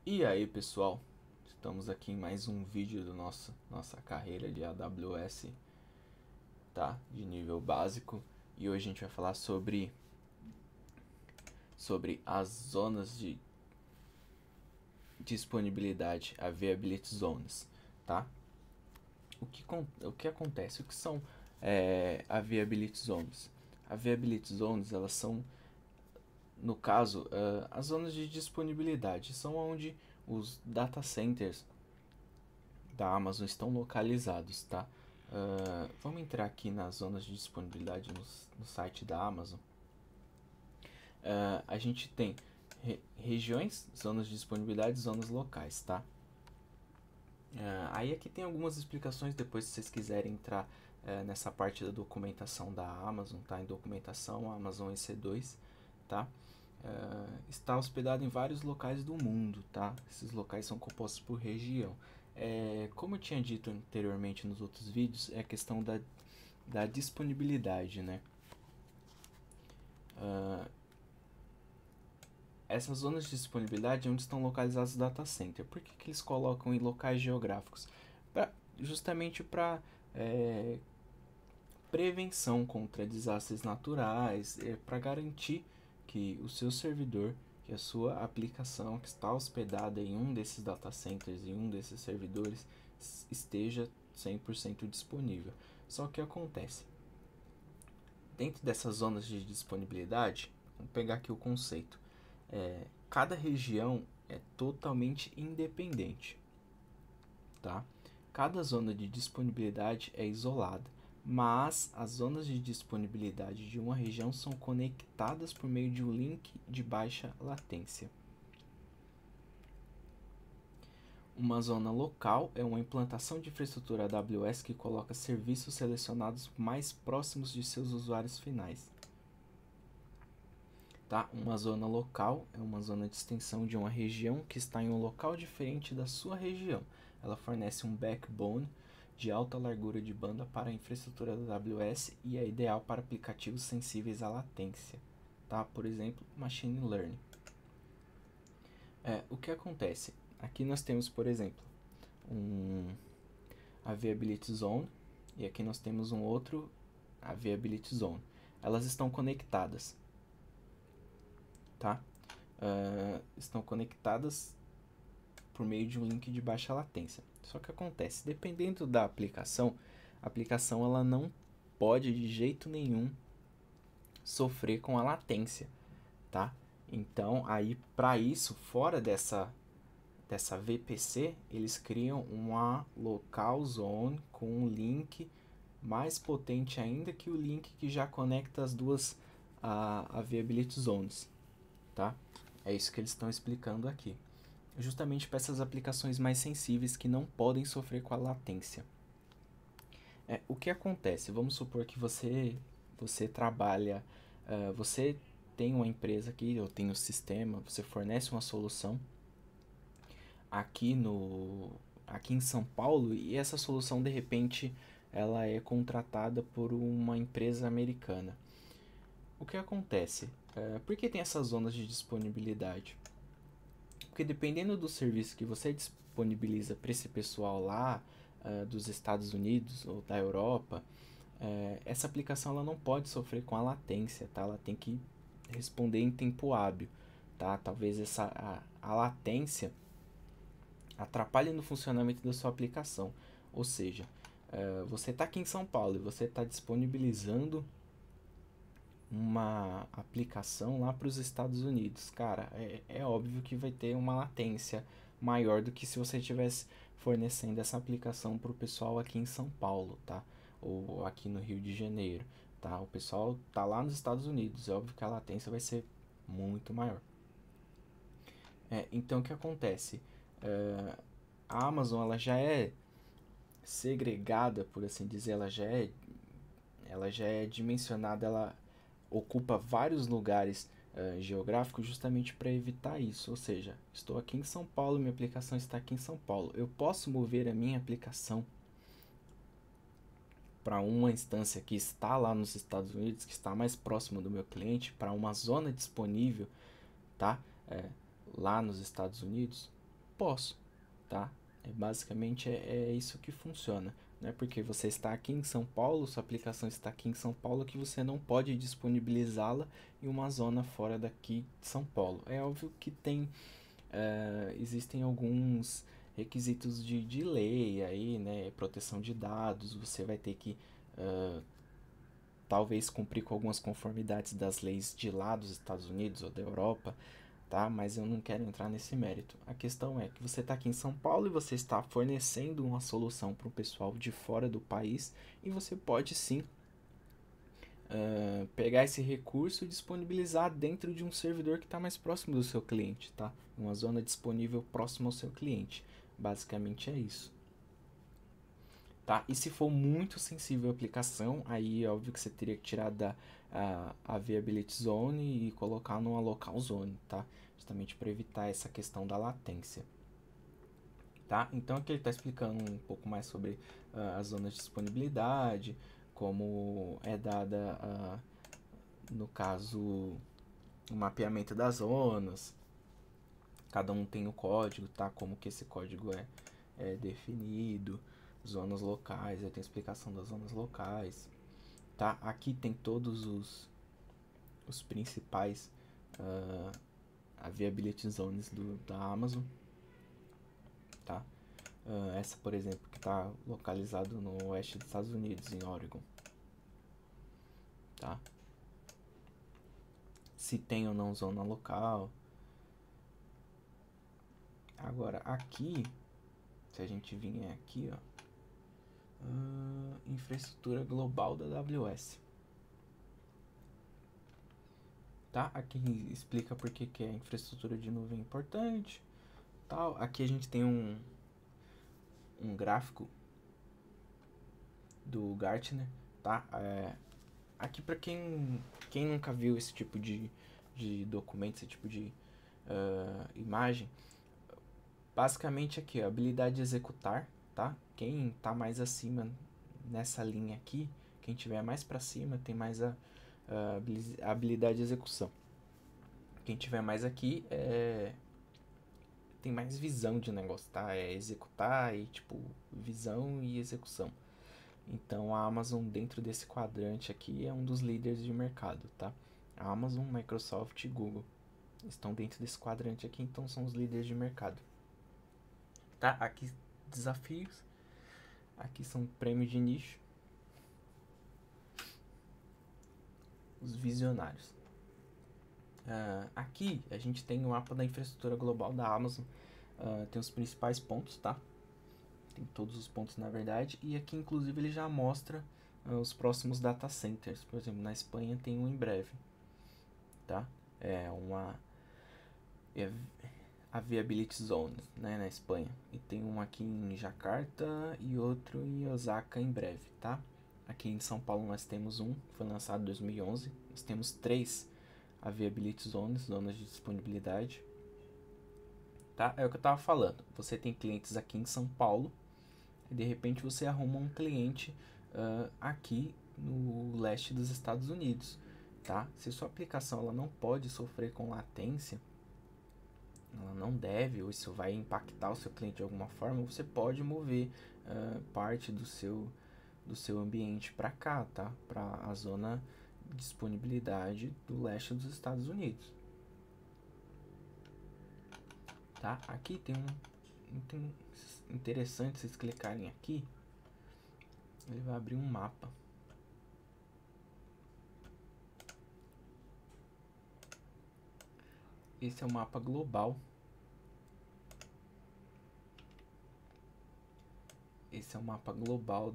E aí pessoal, estamos aqui em mais um vídeo do nossa carreira de AWS, tá? De nível básico. E hoje a gente vai falar sobre as zonas de disponibilidade, Availability Zones, tá? O que acontece? O que são Availability Zones? Availability Zones, elas são, no caso, as zonas de disponibilidade. São onde os data centers da Amazon estão localizados, tá? Vamos entrar aqui nas zonas de disponibilidade no site da Amazon. A gente tem regiões, zonas de disponibilidade, zonas locais, tá? Aí aqui tem algumas explicações depois se vocês quiserem entrar nessa parte da documentação da Amazon, tá? Em documentação, Amazon EC2, tá? Está hospedado em vários locais do mundo, tá? Esses locais são compostos por região. Como eu tinha dito anteriormente nos outros vídeos, é a questão da disponibilidade, né? Essas zonas de disponibilidade é onde estão localizados os data centers. Por que eles colocam em locais geográficos? Justamente para prevenção contra desastres naturais, para garantir que o seu servidor, que a sua aplicação que está hospedada em um desses data centers, em um desses servidores, esteja 100% disponível. Só que acontece, dentro dessas zonas de disponibilidade, vamos pegar aqui o conceito, cada região é totalmente independente, tá? Cada zona de disponibilidade é isolada, mas as zonas de disponibilidade de uma região são conectadas por meio de um link de baixa latência. Uma zona local é uma implantação de infraestrutura AWS que coloca serviços selecionados mais próximos de seus usuários finais. Tá? Uma zona local é uma zona de extensão de uma região que está em um local diferente da sua região. Ela fornece um backbone de alta largura de banda para a infraestrutura da AWS e é ideal para aplicativos sensíveis à latência, tá? Por exemplo, Machine Learning. O que acontece? Aqui nós temos, por exemplo, um Availability Zone e aqui nós temos um outro Availability Zone. Elas estão conectadas, tá? Estão conectadas por meio de um link de baixa latência. Só que acontece, dependendo da aplicação, a aplicação ela não pode de jeito nenhum sofrer com a latência, tá? Então, aí para isso, fora dessa VPC, eles criam uma local zone com um link mais potente ainda que o link que já conecta as duas Availability Zones, tá? É isso que eles estão explicando aqui. Justamente para essas aplicações mais sensíveis que não podem sofrer com a latência. O que acontece? Vamos supor que você trabalha, você tem uma empresa aqui, ou tem um sistema, você fornece uma solução aqui em São Paulo e essa solução de repente ela é contratada por uma empresa americana. O que acontece? Por que tem essas zonas de disponibilidade? Porque dependendo do serviço que você disponibiliza para esse pessoal lá dos Estados Unidos ou da Europa, essa aplicação ela não pode sofrer com a latência, tá? Ela tem que responder em tempo hábil, tá? Talvez a latência atrapalhe no funcionamento da sua aplicação. Ou seja, você está aqui em São Paulo e você está disponibilizando uma aplicação lá para os Estados Unidos. Cara, é óbvio que vai ter uma latência maior do que se você estivesse fornecendo essa aplicação para o pessoal aqui em São Paulo, tá? Ou aqui no Rio de Janeiro, tá? O pessoal tá lá nos Estados Unidos, é óbvio que a latência vai ser muito maior. Então o que acontece? A Amazon ela já é segregada, por assim dizer, ela já é dimensionada, ela ocupa vários lugares geográficos justamente para evitar isso. Ou seja, estou aqui em São Paulo, minha aplicação está aqui em São Paulo. Eu posso mover a minha aplicação para uma instância que está lá nos Estados Unidos, que está mais próximo do meu cliente, para uma zona disponível, tá? Lá nos Estados Unidos. Posso, tá? Basicamente é isso que funciona. Não é porque você está aqui em São Paulo, sua aplicação está aqui em São Paulo, que você não pode disponibilizá-la em uma zona fora daqui de São Paulo. É óbvio que existem alguns requisitos de lei aí, né? Proteção de dados, você vai ter que talvez cumprir com algumas conformidades das leis de lá dos Estados Unidos ou da Europa, tá? Mas eu não quero entrar nesse mérito. A questão é que você está aqui em São Paulo e você está fornecendo uma solução para o pessoal de fora do país e você pode sim pegar esse recurso e disponibilizar dentro de um servidor que está mais próximo do seu cliente, tá? Uma zona disponível próxima ao seu cliente. Basicamente é isso. Tá? E se for muito sensível a aplicação, aí é óbvio que você teria que tirar a Viability Zone e colocar numa Local Zone, tá? Justamente para evitar essa questão da latência. Tá? Então aqui ele está explicando um pouco mais sobre as zonas de disponibilidade, como é dada, no caso, o mapeamento das zonas. Cada um tem o código, tá? Como que esse código é definido. Zonas locais, aí tem a explicação das zonas locais, tá? Aqui tem todos os principais Viability Zones da Amazon, tá? Essa, por exemplo, que está localizado no oeste dos Estados Unidos, em Oregon, tá? Se tem ou não zona local. Agora, aqui, se a gente vier aqui, ó, infraestrutura global da AWS. Tá? Aqui explica por que a infraestrutura de nuvem é importante. Tal. Aqui a gente tem um gráfico do Gartner. Tá? Aqui para quem nunca viu esse tipo de documento, esse tipo de imagem, basicamente aqui, ó, habilidade de executar, tá? Quem tá mais acima nessa linha aqui, quem tiver mais para cima tem mais a habilidade de execução. Quem tiver mais aqui tem mais visão de negócio, tá? É executar e tipo visão e execução. Então a Amazon dentro desse quadrante aqui é um dos líderes de mercado, tá? A Amazon, Microsoft e Google estão dentro desse quadrante aqui, então são os líderes de mercado. Tá? Aqui desafios. Aqui são prêmios de nicho. Os visionários. Aqui a gente tem o mapa da infraestrutura global da Amazon. Tem os principais pontos, tá? Tem todos os pontos na verdade. E aqui inclusive ele já mostra os próximos data centers. Por exemplo, na Espanha tem um em breve, tá? A Viability Zone, né, na Espanha. E tem um aqui em Jakarta e outro em Osaka em breve, tá? Aqui em São Paulo nós temos foi lançado em 2011. Nós temos 3 Viability Zones, zonas de disponibilidade. Tá? É o que eu tava falando. Você tem clientes aqui em São Paulo e de repente você arruma um cliente aqui no leste dos Estados Unidos, tá? Se sua aplicação ela não pode sofrer com latência, ela não deve, ou isso vai impactar o seu cliente de alguma forma, você pode mover parte do seu ambiente para cá, tá? Para a zona de disponibilidade do leste dos Estados Unidos. Tá? Aqui tem um interessante, vocês clicarem aqui, ele vai abrir um mapa. Esse é o mapa global. Esse é o mapa global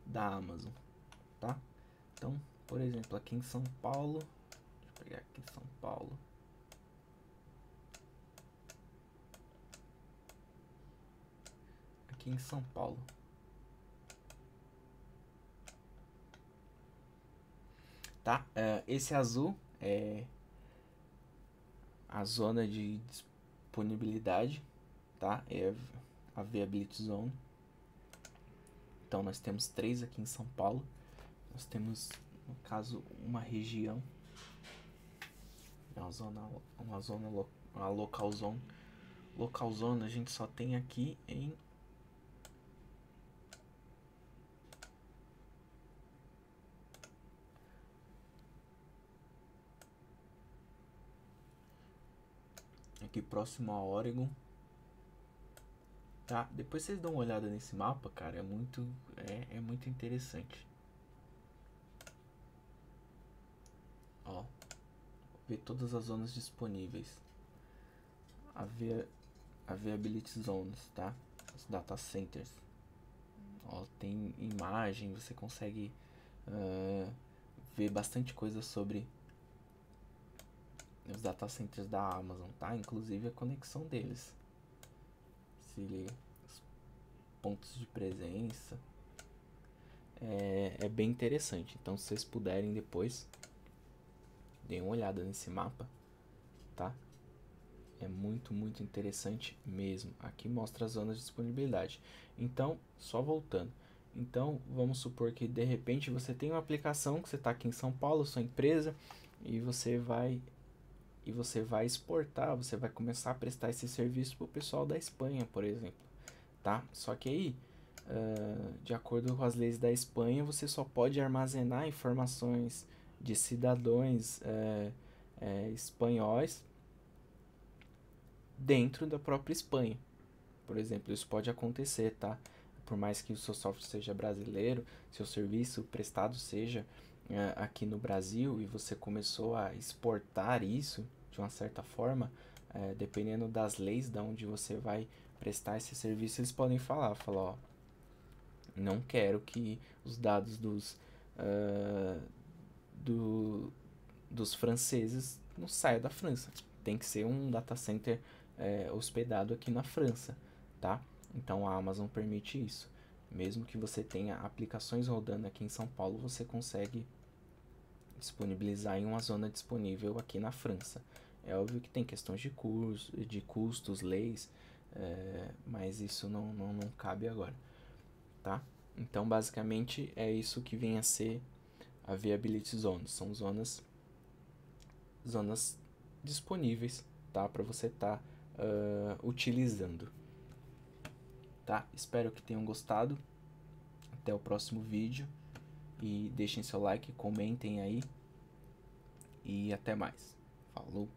da Amazon, tá? Então, por exemplo, aqui em São Paulo, deixa eu pegar aqui em São Paulo. Aqui em São Paulo. Tá? Esse azul é a zona de disponibilidade, tá? É a Viability Zone. Então nós temos 3 aqui em São Paulo. Nós temos, no caso, uma região, uma local zone, Local zone a gente só tem aqui em aqui próximo a Oregon, tá? Depois vocês dão uma olhada nesse mapa, cara, é muito interessante. Ó, ver todas as zonas disponíveis. A Viability Zones, tá? Os data centers. Ó, tem imagem, você consegue ver bastante coisa sobre os data centers da Amazon, tá? Inclusive a conexão deles. Se liga. Os pontos de presença. É bem interessante. Então, se vocês puderem depois, deem uma olhada nesse mapa, tá? É muito, muito interessante mesmo. Aqui mostra as zonas de disponibilidade. Então, só voltando. Então, vamos supor que de repente você tem uma aplicação que você está aqui em São Paulo, sua empresa, e você vai exportar, você vai começar a prestar esse serviço para o pessoal da Espanha, por exemplo, tá? Só que aí, de acordo com as leis da Espanha, você só pode armazenar informações de cidadãos espanhóis dentro da própria Espanha. Por exemplo, isso pode acontecer, tá? Por mais que o seu software seja brasileiro, seu serviço prestado seja aqui no Brasil e você começou a exportar isso de uma certa forma, dependendo das leis da onde você vai prestar esse serviço, eles podem falar, ó, não quero que os dados dos franceses não saiam da França. Tem que ser um data center hospedado aqui na França, tá? Então a Amazon permite isso. Mesmo que você tenha aplicações rodando aqui em São Paulo, você consegue disponibilizar em uma zona disponível aqui na França. É óbvio que tem questões de custos, leis, mas isso não cabe agora, tá? Então basicamente é isso que vem a ser a Viability Zone. São zonas disponíveis, tá? Para você estar utilizando, tá? Espero que tenham gostado. Até o próximo vídeo e deixem seu like, comentem aí e até mais. Falou!